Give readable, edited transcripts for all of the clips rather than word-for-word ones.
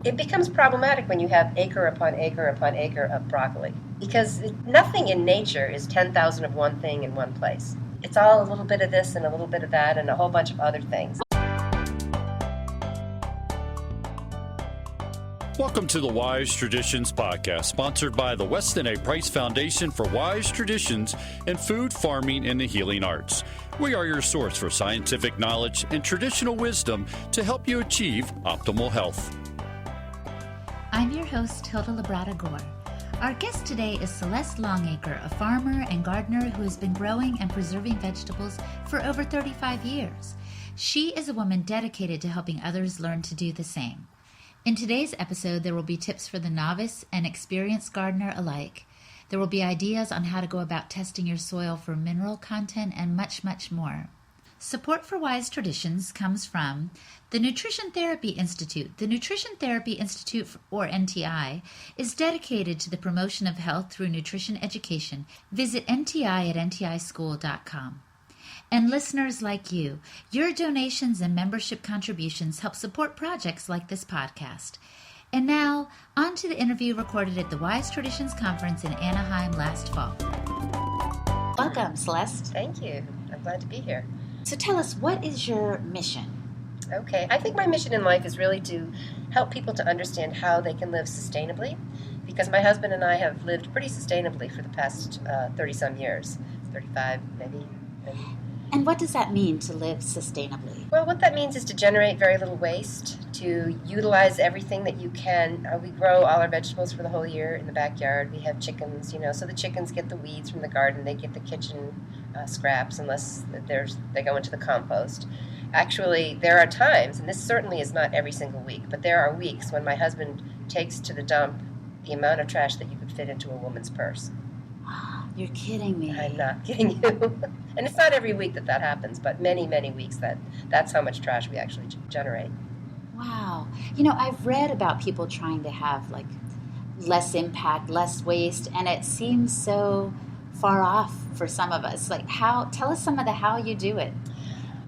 It becomes problematic when you have acre upon acre upon acre of broccoli, because nothing in nature is 10,000 of one thing in one place. It's all a little bit of this and a little bit of that and a whole bunch of other things. Welcome to the Wise Traditions Podcast, sponsored by the Weston A. Price Foundation for Wise Traditions in Food, Farming, and the Healing Arts. We are your source for scientific knowledge and traditional wisdom to help you achieve optimal health. I'm your host, Hilda Labrada Gore. Our guest today is Celeste Longacre, a farmer and gardener who has been growing and preserving vegetables for over 35 years. She is a woman dedicated to helping others learn to do the same. In today's episode, there will be tips for the novice and experienced gardener alike. There will be ideas on how to go about testing your soil for mineral content and much, much more. Support for Wise Traditions comes from the Nutrition Therapy Institute. The Nutrition Therapy Institute, or NTI, is dedicated to the promotion of health through nutrition education. Visit NTI at ntischool.com. And listeners like you, your donations and membership contributions help support projects like this podcast. And now, on to the interview recorded at the Wise Traditions Conference in Anaheim last fall. Welcome, Celeste. Thank you. I'm glad to be here. So tell us, what is your mission? Okay, I think my mission in life is really to help people to understand how they can live sustainably, because my husband and I have lived pretty sustainably for the past 30-some years, 35 maybe. And what does that mean, to live sustainably? Well, what that means is to generate very little waste, to utilize everything that you can. We grow all our vegetables for the whole year in the backyard. We have chickens, so the chickens get the weeds from the garden. They get the kitchen scraps, unless they go into the compost. Actually, there are times, and this certainly is not every single week, but there are weeks when my husband takes to the dump the amount of trash that you could fit into a woman's purse. You're kidding me. I'm not kidding you. And it's not every week that happens, but many, many weeks that's how much trash we actually generate. Wow. I've read about people trying to have less impact, less waste, and it seems so far off for some of us. Tell us some of how you do it.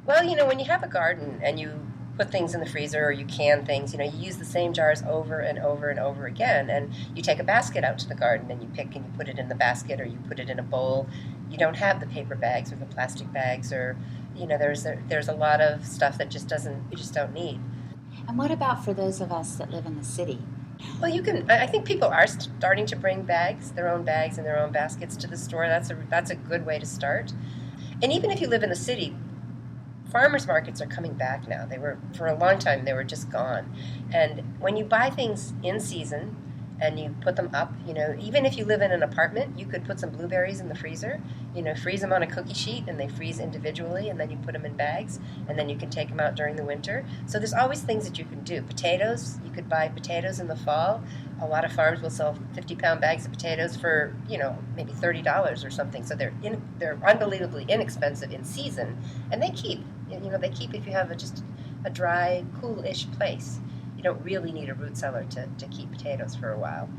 Well, when you have a garden and you put things in the freezer or you can things, you use the same jars over and over and over again, and you take a basket out to the garden and you pick and you put it in the basket or you put it in a bowl. You don't have the paper bags or the plastic bags, or there's a lot of stuff that you just don't need. And what about for those of us that live in the city? Well, I think people are starting to bring their own bags and their own baskets to the store. That's a good way to start. And even if you live in the city, farmers markets are coming back now. For a long time, they were just gone. And when you buy things in season and you put them up, even if you live in an apartment, you could put some blueberries in the freezer, freeze them on a cookie sheet, and they freeze individually, and then you put them in bags, and then you can take them out during the winter. So there's always things that you can do. Potatoes, you could buy potatoes in the fall. A lot of farms will sell 50-pound bags of potatoes for, maybe $30 or something. So they're unbelievably inexpensive in season, and they keep. They keep if you have just a dry, cool-ish place. You don't really need a root cellar to keep potatoes for a while.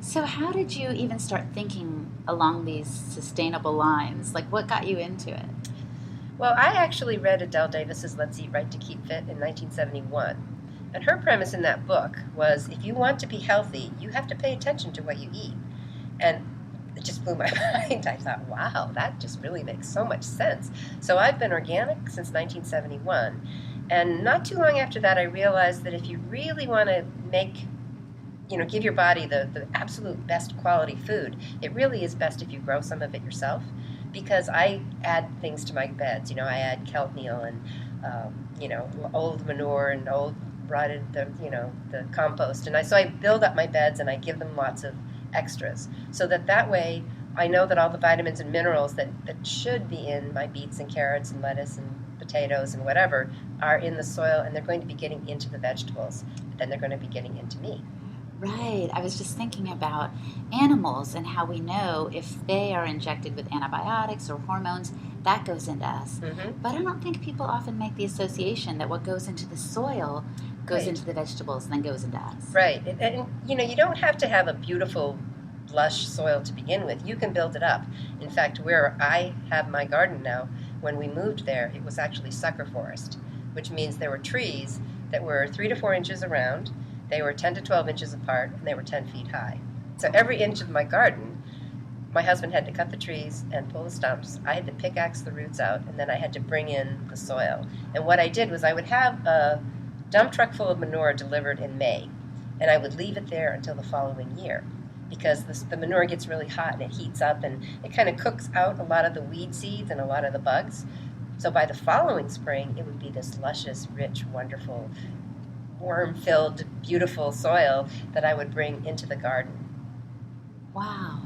So how did you even start thinking along these sustainable lines? What got you into it? Well, I actually read Adele Davis's Let's Eat Right to Keep Fit in 1971. And her premise in that book was, if you want to be healthy, you have to pay attention to what you eat. And it just blew my mind. I thought, wow, that just really makes so much sense. So I've been organic since 1971. And not too long after that, I realized that if you really want to give your body the absolute best quality food, it really is best if you grow some of it yourself. Because I add things to my beds. I add kelp meal and, old manure and old rotted, the compost. And so I build up my beds and I give them lots of extras, so that way I know that all the vitamins and minerals that should be in my beets and carrots and lettuce and potatoes and whatever are in the soil, and they're going to be getting into the vegetables, but then they're going to be getting into me. Right. I was just thinking about animals and how we know if they are injected with antibiotics or hormones, that goes into us. Mm-hmm. But I don't think people often make the association that what goes into the soil goes into the vegetables and then goes into us. Right. And you don't have to have a beautiful, lush soil to begin with. You can build it up. In fact, where I have my garden now, when we moved there, it was actually sucker forest, which means there were trees that were 3 to 4 inches around, They were 10 to 12 inches apart, and they were 10 feet high. So every inch of my garden, my husband had to cut the trees and pull the stumps. I had to pickaxe the roots out, and then I had to bring in the soil. And what I did was I would have a dump truck full of manure delivered in May, and I would leave it there until the following year, because the manure gets really hot and it heats up, and it kind of cooks out a lot of the weed seeds and a lot of the bugs. So by the following spring, it would be this luscious, rich, wonderful, worm-filled, beautiful soil that I would bring into the garden. Wow.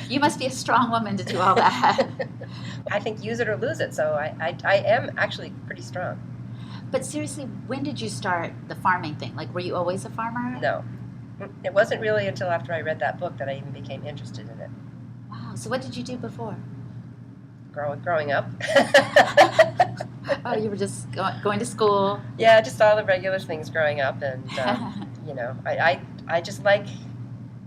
You must be a strong woman to do all that. I think use it or lose it, so I am actually pretty strong. But seriously, when did you start the farming thing? Like, were you always a farmer? No. It wasn't really until after I read that book that I even became interested in it. Wow. So what did you do before? Growing up. Oh, you were just going to school? Yeah, just all the regular things growing up. And, I just like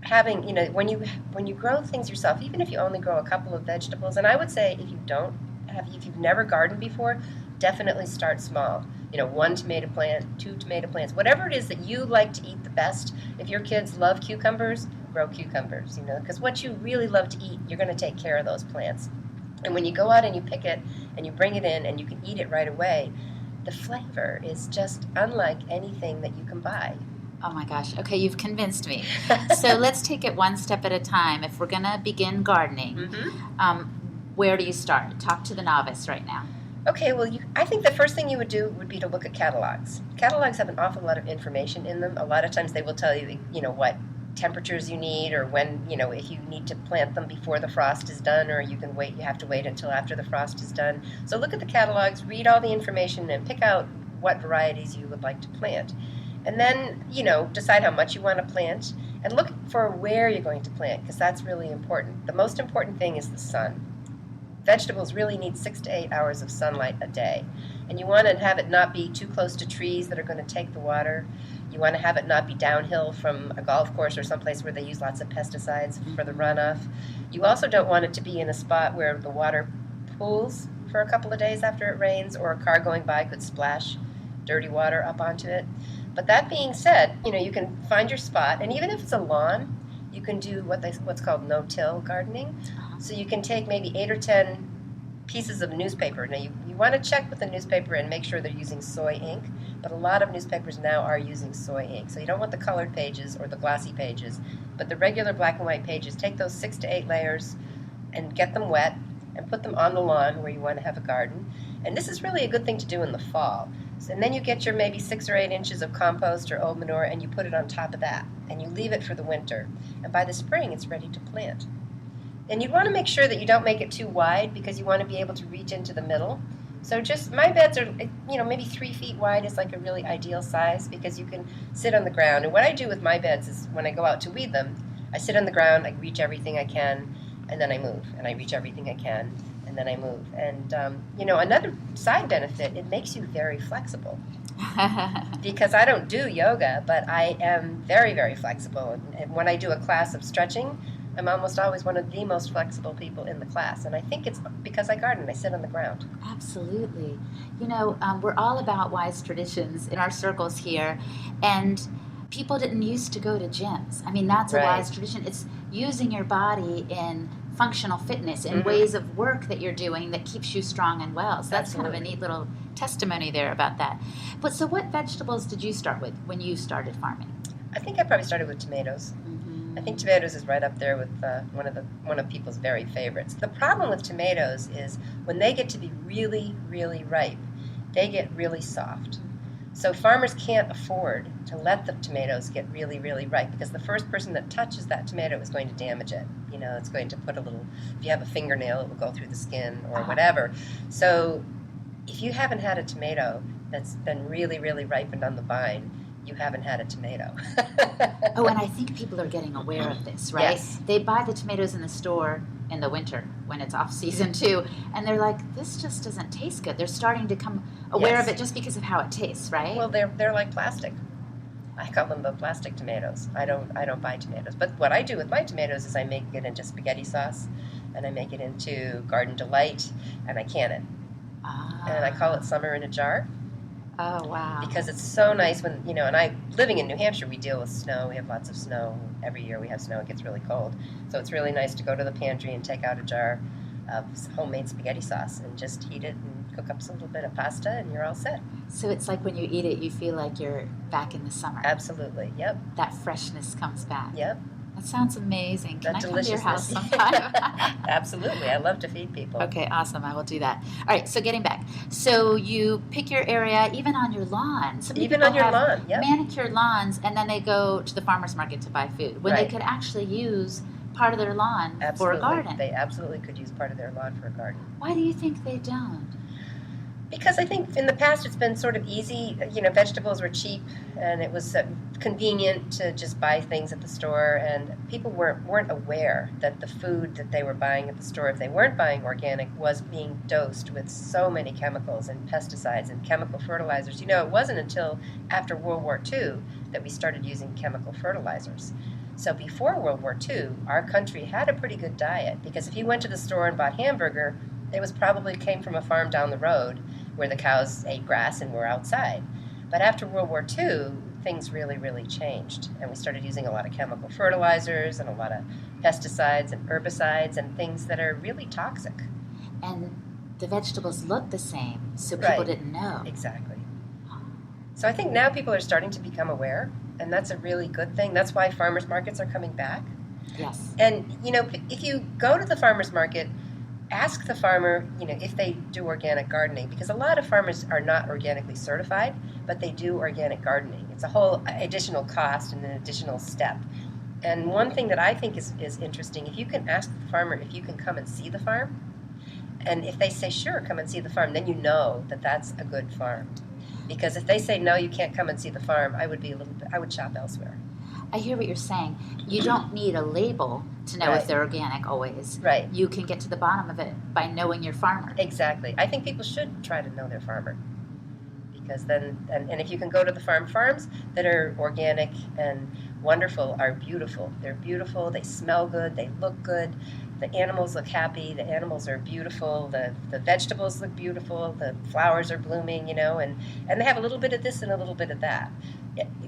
having, when you grow things yourself, even if you only grow a couple of vegetables, and I would say if you've never gardened before, definitely start small. 1 tomato plant, 2 tomato plants, whatever it is that you like to eat the best. If your kids love cucumbers, grow cucumbers, because what you really love to eat, you're going to take care of those plants. And when you go out and you pick it and you bring it in and you can eat it right away, the flavor is just unlike anything that you can buy. Oh my gosh. Okay, you've convinced me. So let's take it one step at a time. If we're going to begin gardening, where do you start? Talk to the novice right now. Okay, well, I think the first thing you would do would be to look at catalogs. Catalogs have an awful lot of information in them. A lot of times they will tell you, what temperatures you need, or when, if you need to plant them before the frost is done, or you have to wait until after the frost is done. So look at the catalogs, read all the information, and pick out what varieties you would like to plant. And then, decide how much you want to plant, and look for where you're going to plant, because that's really important. The most important thing is the sun. Vegetables really need 6 to 8 hours of sunlight a day. And you want to have it not be too close to trees that are going to take the water. You want to have it not be downhill from a golf course or someplace where they use lots of pesticides for the runoff. You also don't want it to be in a spot where the water pools for a couple of days after it rains, or a car going by could splash dirty water up onto it. But that being said, you can find your spot, and even if it's a lawn, you can do what's called no-till gardening. So you can take maybe 8 or 10 pieces of newspaper. Now, you want to check with the newspaper and make sure they're using soy ink, but a lot of newspapers now are using soy ink. So you don't want the colored pages or the glossy pages, but the regular black and white pages. Take those 6 to 8 layers and get them wet and put them on the lawn where you want to have a garden. And this is really a good thing to do in the fall. And then you get your maybe 6 or 8 inches of compost or old manure, and you put it on top of that, and you leave it for the winter. And by the spring, it's ready to plant. And you'd want to make sure that you don't make it too wide, because you want to be able to reach into the middle. So my beds are, maybe 3 feet wide is like a really ideal size, because you can sit on the ground. And what I do with my beds is when I go out to weed them, I sit on the ground, I reach everything I can, and then I move. And I reach everything I can, and then I move. And, another side benefit, it makes you very flexible. Because I don't do yoga, but I am very, very flexible. And when I do a class of stretching, I'm almost always one of the most flexible people in the class. And I think it's because I garden. I sit on the ground. Absolutely. We're all about wise traditions in our circles here. And people didn't used to go to gyms. I mean, that's a wise tradition. It's using your body in functional fitness and ways of work that you're doing that keeps you strong and well. So that's kind of a neat little testimony there about that. But so what vegetables did you start with when you started farming? I think I probably started with tomatoes. I think tomatoes is right up there with one of people's very favorites. The problem with tomatoes is when they get to be really, really ripe, they get really soft. So farmers can't afford to let the tomatoes get really, really ripe, because the first person that touches that tomato is going to damage it. It's going to put if you have a fingernail, it will go through the skin or whatever. So if you haven't had a tomato that's been really, really ripened on the vine, you haven't had a tomato. Oh, and I think people are getting aware of this, right? Yes. They buy the tomatoes in the store in the winter when it's off season too, and they're like, this just doesn't taste good. They're starting to come aware of it just because of how it tastes, right? Well, they're like plastic. I call them the plastic tomatoes. I don't buy tomatoes. But what I do with my tomatoes is I make it into spaghetti sauce, and I make it into Garden Delight, and I can it. And I call it summer in a jar. Oh, wow. Because it's so nice when, and living in New Hampshire, we deal with snow. We have lots of snow. Every year we have snow. It gets really cold. So it's really nice to go to the pantry and take out a jar of homemade spaghetti sauce and just heat it and cook up a little bit of pasta, and you're all set. So it's like when you eat it, you feel like you're back in the summer. Absolutely, yep. That freshness comes back. Yep. That sounds amazing. Can I come to your house Deliciousness. sometime? Absolutely. I love to feed people. Okay, awesome. I will do that. All right, so getting back. So you pick your area, even on your lawn. So many Even people on your have lawn, yep. manicured lawns, and then they go to the farmer's market to buy food, when they Right. could actually use part of their lawn Absolutely. for a garden. They absolutely could use part of their lawn for a garden. Why do you think they don't? Because I think in the past it's been sort of easy. Vegetables were cheap, and it was convenient to just buy things at the store, and people weren't aware that the food that they were buying at the store, if they weren't buying organic, was being dosed with so many chemicals and pesticides and chemical fertilizers. It wasn't until after World War II that we started using chemical fertilizers. So before World War II, our country had a pretty good diet, because if you went to the store and bought hamburger, it was probably came from a farm down the road where the cows ate grass and were outside. But after World War II, things really, really changed, and we started using a lot of chemical fertilizers and a lot of pesticides and herbicides and things that are really toxic. And the vegetables look the same, so people Right. didn't know. Exactly. So I think now people are starting to become aware, and that's a really good thing. That's why farmers markets are coming back. Yes. And, if you go to the farmer's market, ask the farmer, if they do organic gardening, because a lot of farmers are not organically certified, but they do organic gardening. It's a whole additional cost and an additional step. And one thing that I think is interesting, if you can ask the farmer if you can come and see the farm, and if they say, sure, come and see the farm, then you know that that's a good farm. Because if they say, no, you can't come and see the farm, I would shop elsewhere. I hear what you're saying. You don't need a label to know Right. if they're organic always. Right. You can get to the bottom of it by knowing your farmer. Exactly. I think people should try to know their farmer. Because then, and if you can go to the farms that are organic and wonderful, are beautiful. They're beautiful, they smell good, they look good, the animals look happy, the animals are beautiful, the vegetables look beautiful, the flowers are blooming, and they have a little bit of this and a little bit of that.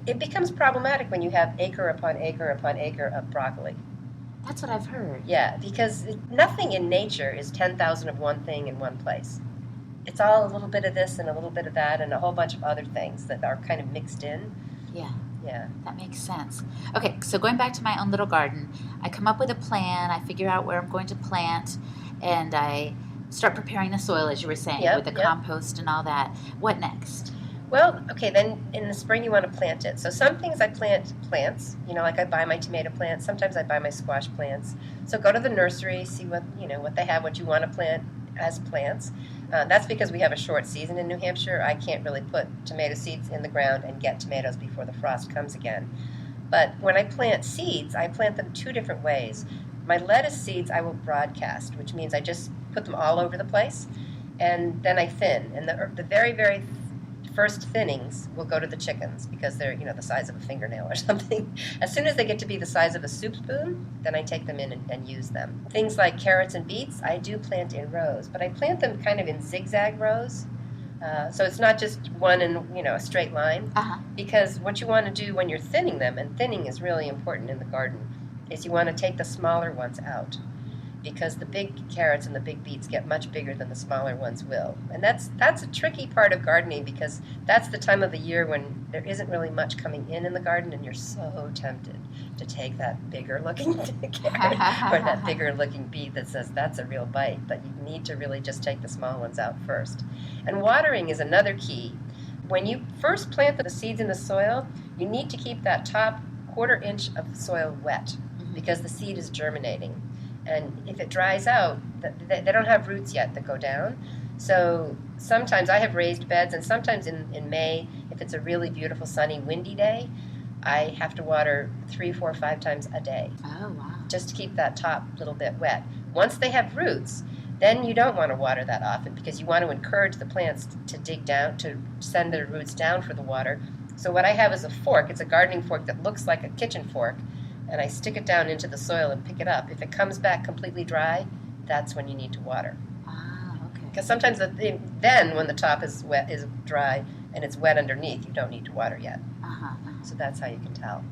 It becomes problematic when you have acre upon acre upon acre of broccoli. That's what I've heard. Yeah, because nothing in nature is 10,000 of one thing in one place. It's all a little bit of this and a little bit of that and a whole bunch of other things that are kind of mixed in. Yeah. Yeah. That makes sense. Okay, so going back to my own little garden, I come up with a plan, I figure out where I'm going to plant, and I start preparing the soil, as you were saying, Yep, with the yep. compost and all that. What next? Well, okay, then in the spring you want to plant it. So some things I plant plants, like I buy my tomato plants. Sometimes I buy my squash plants. So go to the nursery, see what they have, what you want to plant as plants. That's because we have a short season in New Hampshire. I can't really put tomato seeds in the ground and get tomatoes before the frost comes again. But when I plant seeds, I plant them two different ways. My lettuce seeds I will broadcast, which means I just put them all over the place, and then I thin. And the very, very first thinnings will go to the chickens because they're the size of a fingernail or something. As soon as they get to be the size of a soup spoon, then I take them in and use them. Things like carrots and beets, I do plant in rows, but I plant them kind of in zigzag rows. So it's not just one in a straight line. Uh-huh. Because what you want to do when you're thinning them, and thinning is really important in the garden, is you want to take the smaller ones out. Because the big carrots and the big beets get much bigger than the smaller ones will. And that's a tricky part of gardening, because that's the time of the year when there isn't really much coming in the garden, and you're so tempted to take that bigger looking carrot or that bigger looking beet that says that's a real bite, but you need to really just take the small ones out first. And watering is another key. When you first plant the seeds in the soil, you need to keep that top 1/4 inch of the soil wet, because the seed is germinating. And if it dries out, they don't have roots yet that go down. So sometimes I have raised beds, and sometimes in May, if it's a really beautiful, sunny, windy day, I have to water 3, 4, 5 times a day. Oh, wow. Just to keep that top little bit wet. Once they have roots, then you don't want to water that often, because you want to encourage the plants to dig down, to send their roots down for the water. So what I have is a fork. It's a gardening fork that looks like a kitchen fork, and I stick it down into the soil and pick it up. If it comes back completely dry, that's when you need to water. Ah, okay. Because sometimes then when the top is wet, is dry, and it's wet underneath, you don't need to water yet. Uh-huh. So that's how you can tell.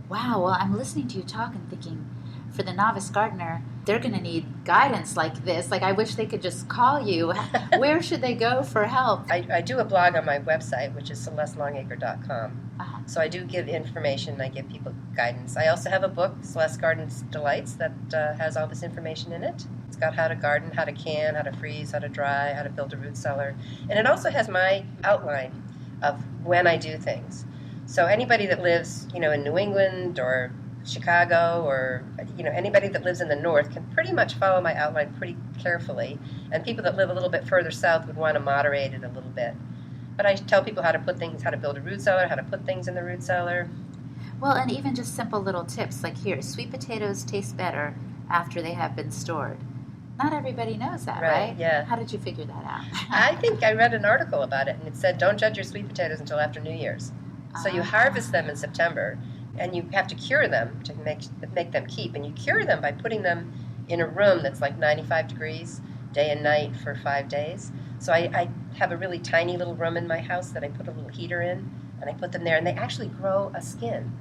Wow, well, I'm listening to you talk and thinking, for the novice gardener, they're going to need guidance like this. Like, I wish they could just call you. Where should they go for help? I do a blog on my website, which is CelesteLongacre.com. Uh-huh. So I do give information. I give people guidance. I also have a book, Celeste Garden's Delights, that has all this information in it. It's got how to garden, how to can, how to freeze, how to dry, how to build a root cellar. And it also has my outline of when I do things. So anybody that lives, in New England or Chicago or, anybody that lives in the north can pretty much follow my outline pretty carefully. And people that live a little bit further south would want to moderate it a little bit. But I tell people how to put things, how to build a root cellar, how to put things in the root cellar. Well, and even just simple little tips like here, sweet potatoes taste better after they have been stored. Not everybody knows that, right? Yeah. How did you figure that out? I think I read an article about it, and it said don't judge your sweet potatoes until after New Year's. So you harvest them in September, and you have to cure them to make them keep. And you cure them by putting them in a room that's like 95 degrees day and night for 5 days. So I have a really tiny little room in my house that I put a little heater in, and I put them there, and they actually grow a skin.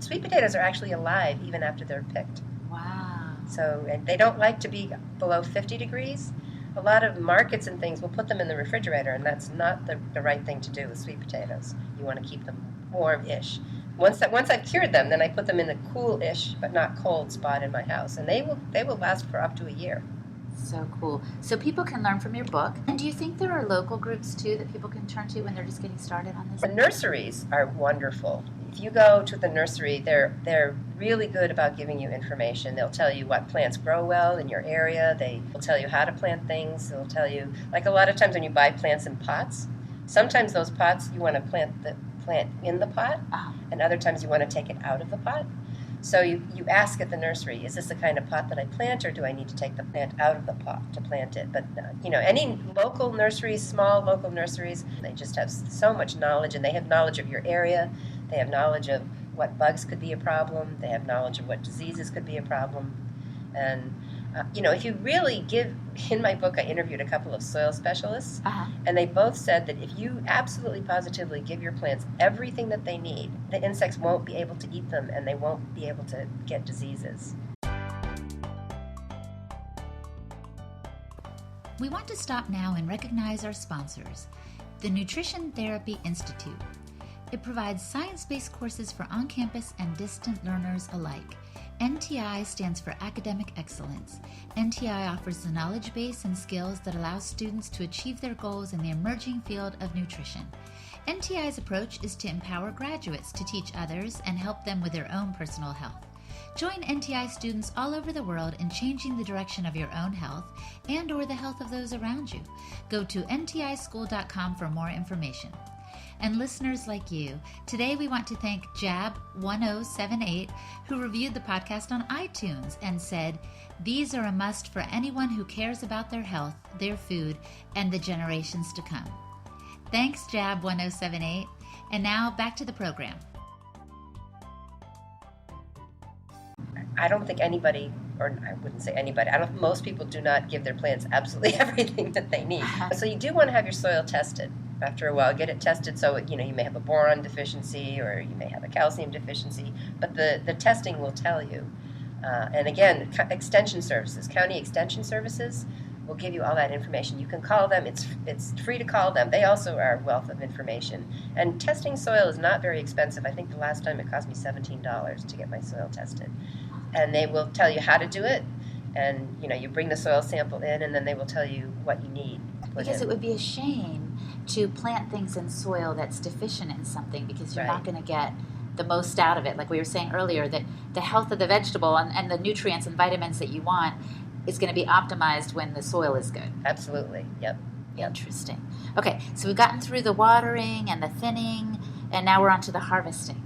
Sweet potatoes are actually alive even after they're picked. Wow. So and they don't like to be below 50 degrees. A lot of markets and things will put them in the refrigerator, and that's not the right thing to do with sweet potatoes. You want to keep them warm-ish. Once I've cured them, then I put them in a cool-ish but not cold spot in my house, and they will last for up to a year. So cool. So people can learn from your book. And do you think there are local groups too that people can turn to when they're just getting started on this? The nurseries are wonderful. If you go to the nursery, they're really good about giving you information. They'll tell you what plants grow well in your area. They will tell you how to plant things. They'll tell you, like a lot of times when you buy plants in pots, sometimes those pots you want to plant the plant in the pot, and other times you want to take it out of the pot. So you ask at the nursery, is this the kind of pot that I plant, or do I need to take the plant out of the pot to plant it? But, any local nurseries, small local nurseries, they just have so much knowledge, and they have knowledge of your area. They have knowledge of what bugs could be a problem. They have knowledge of what diseases could be a problem. And, if you really in my book I interviewed a couple of soil specialists, and they both said that if you absolutely positively give your plants everything that they need, the insects won't be able to eat them, and they won't be able to get diseases. We want to stop now and recognize our sponsors, the Nutrition Therapy Institute. It provides science-based courses for on-campus and distant learners alike. NTI stands for Academic Excellence. NTI offers the knowledge base and skills that allow students to achieve their goals in the emerging field of nutrition. NTI's approach is to empower graduates to teach others and help them with their own personal health. Join NTI students all over the world in changing the direction of your own health and or the health of those around you. Go to ntischool.com for more information. And listeners like you, today we want to thank Jab1078, who reviewed the podcast on iTunes and said, "These are a must for anyone who cares about their health, their food, and the generations to come." Thanks, Jab1078. And now back to the program. I don't think anybody, or I wouldn't say anybody, most people do not give their plants absolutely everything that they need. So you do want to have your soil tested. After a while, get it tested so you may have a boron deficiency or you may have a calcium deficiency, but the testing will tell you. And again, extension services, county extension services will give you all that information. You can call them. It's free to call them. They also are a wealth of information. And testing soil is not very expensive. I think the last time it cost me $17 to get my soil tested. And they will tell you how to do it. And you bring the soil sample in, and then they will tell you what you need to put Because in. it would be a shame to plant things in soil that's deficient in something, because you're not going to get the most out of it. Like we were saying earlier, that the health of the vegetable and the nutrients and vitamins that you want is going to be optimized when the soil is good. Absolutely. Yep. Interesting. Okay, so we've gotten through the watering and the thinning, and now we're on to the harvesting.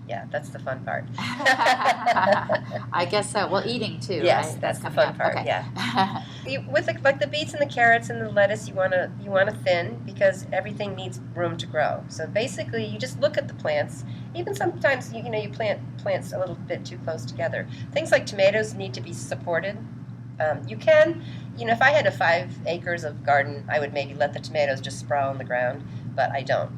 Yeah, that's the fun part. I guess so. Well, eating too, yes, right? that's the fun part. Okay. Yeah. With the beets and the carrots and the lettuce, you want to thin because everything needs room to grow. So basically, you just look at the plants. Even sometimes you plant plants a little bit too close together. Things like tomatoes need to be supported. You can, if I had 5 acres of garden, I would maybe let the tomatoes just sprawl on the ground. but I don't.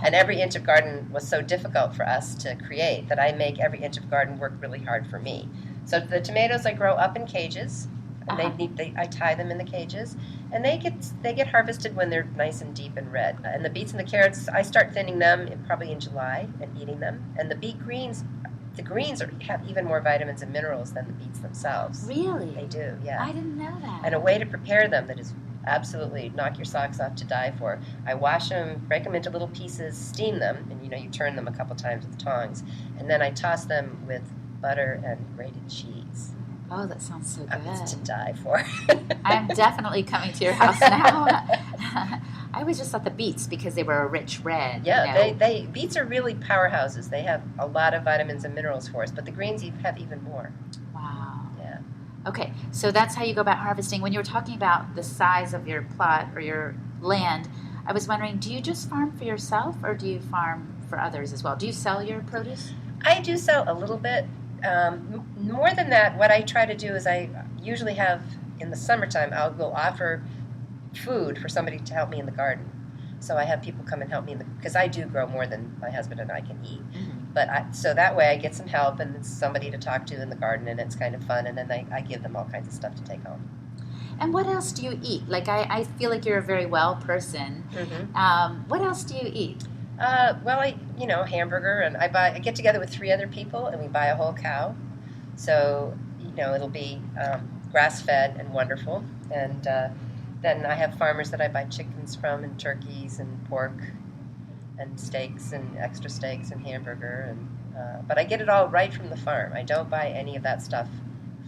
And every inch of garden was so difficult for us to create that I make every inch of garden work really hard for me. So the tomatoes I grow up in cages, and I tie them in the cages, and they get harvested when they're nice and deep and red. And the beets and the carrots, I start thinning them probably in July and eating them. And the greens have even more vitamins and minerals than the beets themselves. Really? They do, yeah. I didn't know that. And a way to prepare them that is absolutely knock your socks off to die for. I wash them, break them into little pieces, steam them, and you turn them a couple times with tongs, and then I toss them with butter and grated cheese. Oh, that sounds so good. It's to die for. I'm definitely coming to your house now. I always just thought the beets because they were a rich red. Yeah, beets are really powerhouses. They have a lot of vitamins and minerals for us, but the greens have even more. Wow. Yeah. Okay, so that's how you go about harvesting. When you were talking about the size of your plot or your land, I was wondering, do you just farm for yourself or do you farm for others as well? Do you sell your produce? I do sell a little bit. More than that, what I try to do is I usually have, in the summertime, I will offer food for somebody to help me in the garden. So I have people come and help me because I do grow more than my husband and I can eat. Mm-hmm. So that way I get some help and it's somebody to talk to in the garden, and it's kind of fun, and then I give them all kinds of stuff to take home. And what else do you eat? Like, I feel like you're a very well person. Mm-hmm. What else do you eat? Hamburger, and I get together with 3 other people, and we buy a whole cow. So, it'll be grass-fed and wonderful. And then I have farmers that I buy chickens from, and turkeys, and pork, and steaks, and extra steaks, and hamburger. But I get it all right from the farm. I don't buy any of that stuff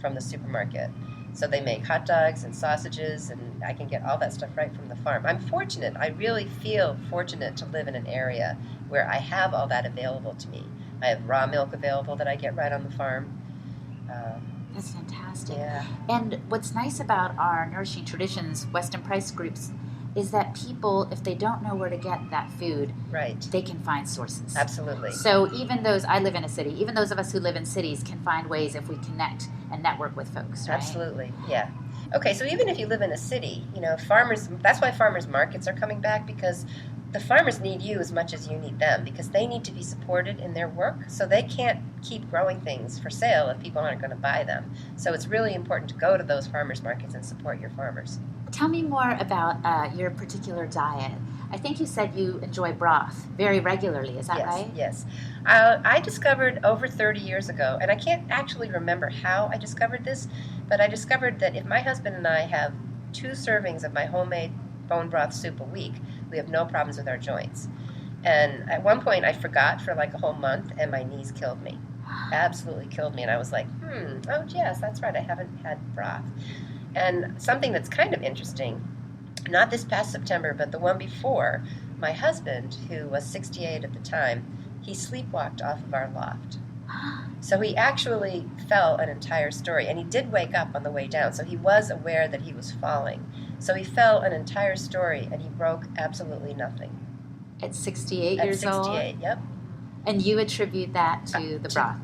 from the supermarket. So they make hot dogs and sausages, and I can get all that stuff right from the farm. I'm fortunate. I really feel fortunate to live in an area where I have all that available to me. I have raw milk available that I get right on the farm. That's fantastic. Yeah. And what's nice about our Nourishing Traditions Weston Price groups is that people, if they don't know where to get that food, right, they can find sources. Absolutely. So I live in a city, even those of us who live in cities can find ways if we connect and network with folks, right? Absolutely, yeah. Okay, so even if you live in a city, farmers, that's why farmers markets are coming back, because the farmers need you as much as you need them, because they need to be supported in their work, so they can't keep growing things for sale if people aren't going to buy them. So it's really important to go to those farmers markets and support your farmers. Tell me more about your particular diet. I think you said you enjoy broth very regularly. Is that right? Yes. I discovered over 30 years ago, and I can't actually remember how I discovered this, but I discovered that if my husband and I have 2 servings of my homemade bone broth soup a week, we have no problems with our joints. And at one point I forgot for like a whole month, and my knees killed me. Absolutely killed me. And I was like, oh yes, that's right, I haven't had broth. And something that's kind of interesting, not this past September, but the one before, my husband, who was 68 at the time, he sleepwalked off of our loft. So he actually fell an entire story, and he did wake up on the way down, so he was aware that he was falling. So he fell an entire story, and he broke absolutely nothing. At 68 years old? At 68, yep. And you attribute that to the broth?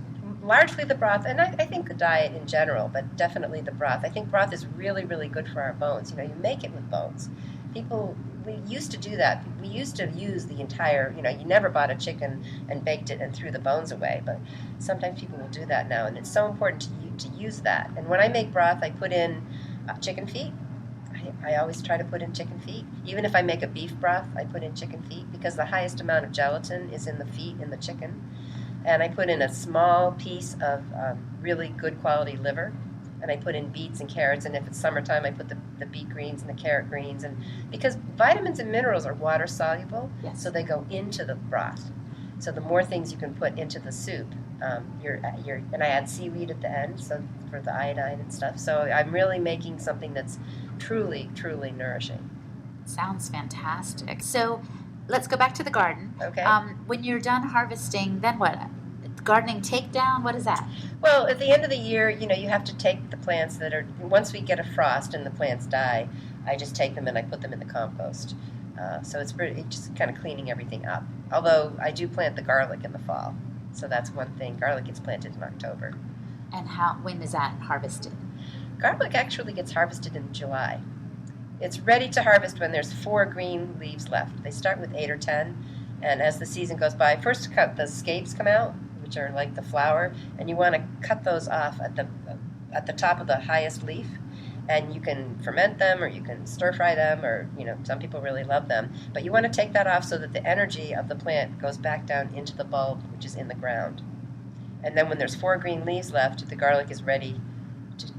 Largely the broth, and I think the diet in general, but definitely the broth. I think broth is really, really good for our bones. You make it with bones. We used to do that. We used to use the entire, you never bought a chicken and baked it and threw the bones away, but sometimes people will do that now, and it's so important to use that. And when I make broth, I put in chicken feet. I always try to put in chicken feet. Even if I make a beef broth, I put in chicken feet, because the highest amount of gelatin is in the feet in the chicken. And I put in a small piece of really good quality liver, and I put in beets and carrots, and if it's summertime, I put the beet greens and the carrot greens, and because vitamins and minerals are water soluble, yes, so they go into the broth. So the more things you can put into the soup, and I add seaweed at the end, so for the iodine and stuff. So I'm really making something that's truly, truly nourishing. Sounds fantastic. So let's go back to the garden. Okay. When you're done harvesting, then what? Gardening takedown? What is that? Well, at the end of the year, you have to take the plants that are, once we get a frost and the plants die, I just take them and I put them in the compost. So it's just kind of cleaning everything up. Although I do plant the garlic in the fall. So that's one thing. Garlic gets planted in October. And when is that harvested? Garlic actually gets harvested in July. It's ready to harvest when there's 4 green leaves left. They start with 8 or 10, and as the season goes by, first the scapes come out, which are like the flower, and you want to cut those off at the top of the highest leaf. And you can ferment them, or you can stir fry them, or some people really love them. But you want to take that off so that the energy of the plant goes back down into the bulb, which is in the ground. And then when there's 4 green leaves left, the garlic is ready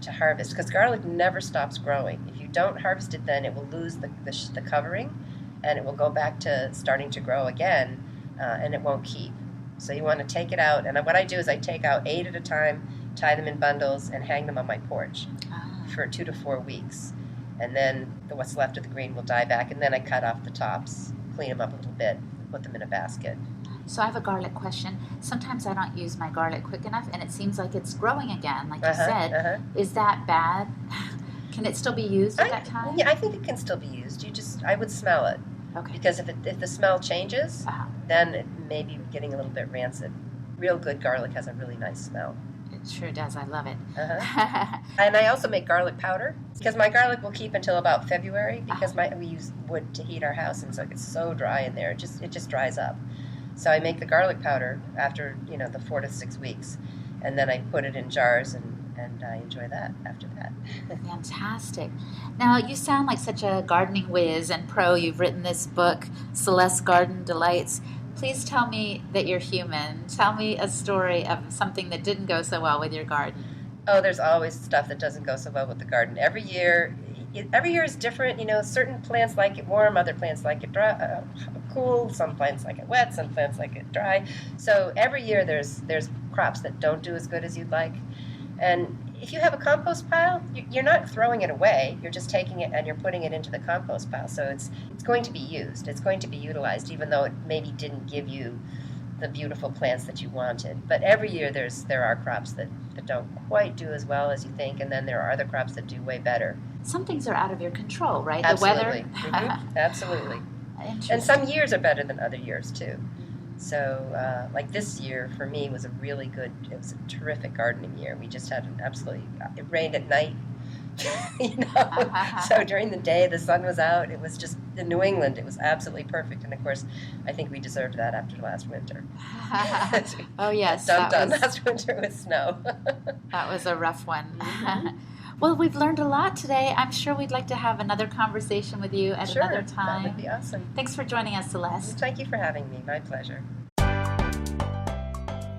to harvest, because garlic never stops growing. If you don't harvest it, then it will lose the covering, and it will go back to starting to grow again, and it won't keep. So you want to take it out, and what I do is I take out 8 at a time, tie them in bundles, and hang them on my porch for 2 to 4 weeks. And then what's left of the green will die back, and then I cut off the tops, clean them up a little bit, and put them in a basket. So I have a garlic question. Sometimes I don't use my garlic quick enough, and it seems like it's growing again, like you said. Is that bad? Can it still be used at that time? Yeah, I think it can still be used. I would smell it. Okay. Because if the smell changes, then it may be getting a little bit rancid. Real good garlic has a really nice smell. It sure does. I love it. And I also make garlic powder, because my garlic will keep until about February, because we use wood to heat our house, and so it gets so dry in there. It just dries up. So I make the garlic powder after the 4 to 6 weeks, and then I put it in jars, and I enjoy that after that. Fantastic. Now, you sound like such a gardening whiz and pro. You've written this book, Celeste Garden Delights. Please tell me that you're human. Tell me a story of something that didn't go so well with your garden. Oh, there's always stuff that doesn't go so well with the garden. Every year is different. Certain plants like it warm, other plants like it dry, cool. Some plants like it wet, some plants like it dry. So every year there's crops that don't do as good as you'd like. And if you have a compost pile, you're not throwing it away. You're just taking it and you're putting it into the compost pile. So it's going to be used. It's going to be utilized, even though it maybe didn't give you the beautiful plants that you wanted. But every year there are crops that don't quite do as well as you think, and then there are other crops that do way better. Some things are out of your control, right? Absolutely. The weather? Absolutely. And some years are better than other years, too. So, like this year, for me, it was a terrific gardening year. We just had it rained at night, So during the day, the sun was out. It was just, in New England, it was absolutely perfect. And of course, I think we deserved that after last winter. Oh, yes. Last winter with snow. That was a rough one. Well, we've learned a lot today. I'm sure we'd like to have another conversation with you at another time. That would be awesome. Thanks for joining us, Celeste. Thank you for having me. My pleasure.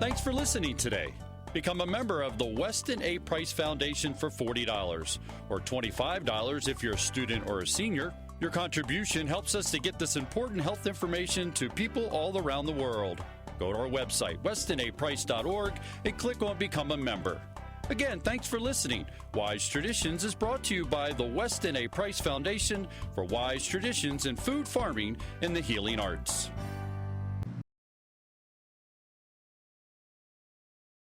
Thanks for listening today. Become a member of the Weston A. Price Foundation for $40 or $25 if you're a student or a senior. Your contribution helps us to get this important health information to people all around the world. Go to our website, westonaprice.org, and click on Become a Member. Again, thanks for listening. Wise Traditions is brought to you by the Weston A. Price Foundation for wise traditions in food, farming, and the healing arts.